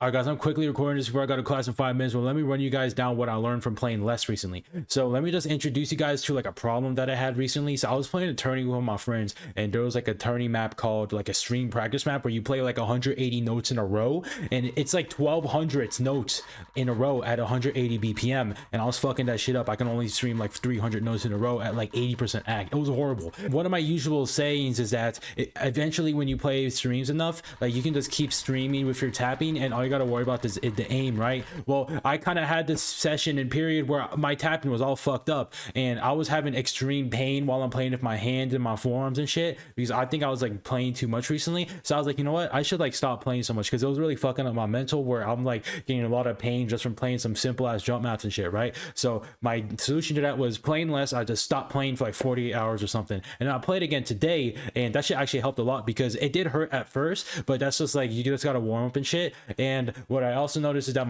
All right, guys, I'm quickly recording this before I go to class in 5 minutes, but let me run you guys down what I learned from playing less recently. So let me just introduce you guys to like a problem that I had recently. So I was playing a tourney with my friends, and there was like a tourney map called like a stream practice map where you play like 180 notes in a row, and it's like 1200 notes in a row at 180 BPM. And I was fucking that shit up. I can only stream like 300 notes in a row at like 80% act. It was horrible. One of my usual sayings is that eventually when you play streams enough, like you can just keep streaming with your tapping, and all you gotta worry about is the aim, right? Well, I kind of had this session and period where my tapping was all fucked up, and I was having extreme pain while I'm playing with my hands and my forearms and shit, because I think I was like playing too much recently. So I was like, you know what, I should like stop playing so much, because it was really fucking up my mental, where I'm like getting a lot of pain just from playing some simple ass jump maps and shit, right? So my solution to that was playing less. I just stopped playing for like 48 hours or something, and I played again today, and that shit actually helped a lot, because it did hurt at first, but that's just like, you just gotta warm up and shit. And what I also noticed is that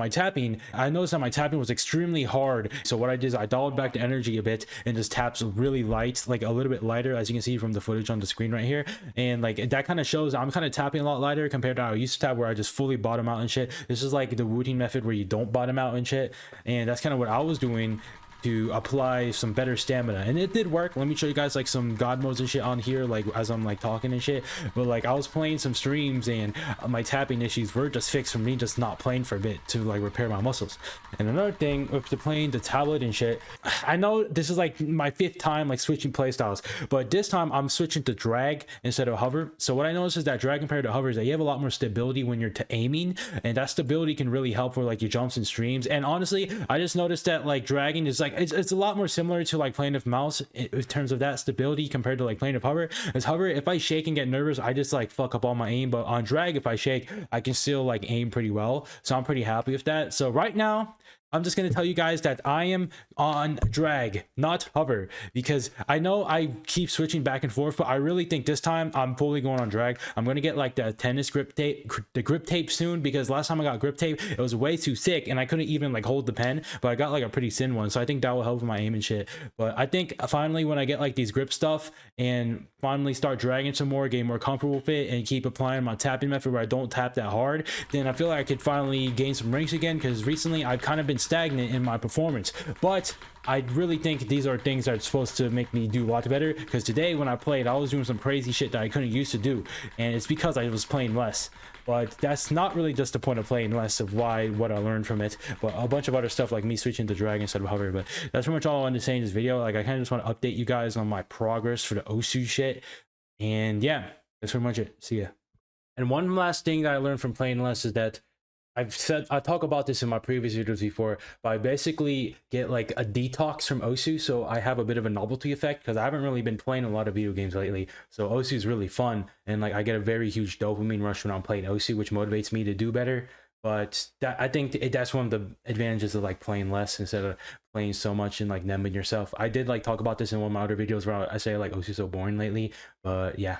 I noticed that my tapping was extremely hard. So what I did is I dialed back the energy a bit and just taps really light, like a little bit lighter, as you can see from the footage on the screen right here. And like that kind of shows I'm kind of tapping a lot lighter compared to how I used to tap, where I just fully bottom out and shit. This is like the routine method where you don't bottom out and shit, and that's kind of what I was doing to apply some better stamina, and it did work. Let me show you guys like some god modes and shit on here, like as I'm like talking and shit. But like I was playing some streams, and my tapping issues were just fixed from me just not playing for a bit to like repair my muscles. And another thing with the playing the tablet and shit, I know this is like my 5th time like switching playstyles, but this time I'm switching to drag instead of hover. So what I noticed is that drag compared to hover is that you have a lot more stability when you're aiming, and that stability can really help for like your jumps and streams. And honestly, I just noticed that like dragging is like it's a lot more similar to like playing with mouse in terms of that stability compared to like playing with hover. As hover, if I shake and get nervous, I just like fuck up all my aim, but on drag, if I shake, I can still like aim pretty well. So I'm pretty happy with that. So right now I'm just going to tell you guys that I am on drag, not hover, because I know I keep switching back and forth, but I really think this time I'm fully going on drag. I'm going to get like the tennis grip tape, the grip tape soon, because last time I got grip tape, it was way too thick and I couldn't even like hold the pen, but I got like a pretty thin one. So I think that will help with my aim and shit. But I think finally when I get like these grip stuff and finally start dragging some more, getting more comfortable with it, and keep applying my tapping method where I don't tap that hard, then I feel like I could finally gain some ranks again, because recently I've kind of been stagnant in my performance. But I really think these are things that are supposed to make me do a lot better, because today when I played, I was doing some crazy shit that I couldn't used to do, and it's because I was playing less. But that's not really just the point of playing less, of what I learned from it, but a bunch of other stuff like me switching to drag instead of hover. But that's pretty much all I wanted to say in this video. Like I kind of just want to update you guys on my progress for the Osu shit, and yeah, that's pretty much it. See ya. And one last thing that I learned from playing less is that I talk about this in my previous videos before, but I basically get like a detox from Osu, so I have a bit of a novelty effect, because I haven't really been playing a lot of video games lately. So Osu is really fun, and like I get a very huge dopamine rush when I'm playing Osu, which motivates me to do better. But I think that's one of the advantages of like playing less instead of playing so much and like numbing yourself. I did like talk about this in one of my other videos where I say like Osu's so boring lately, but yeah.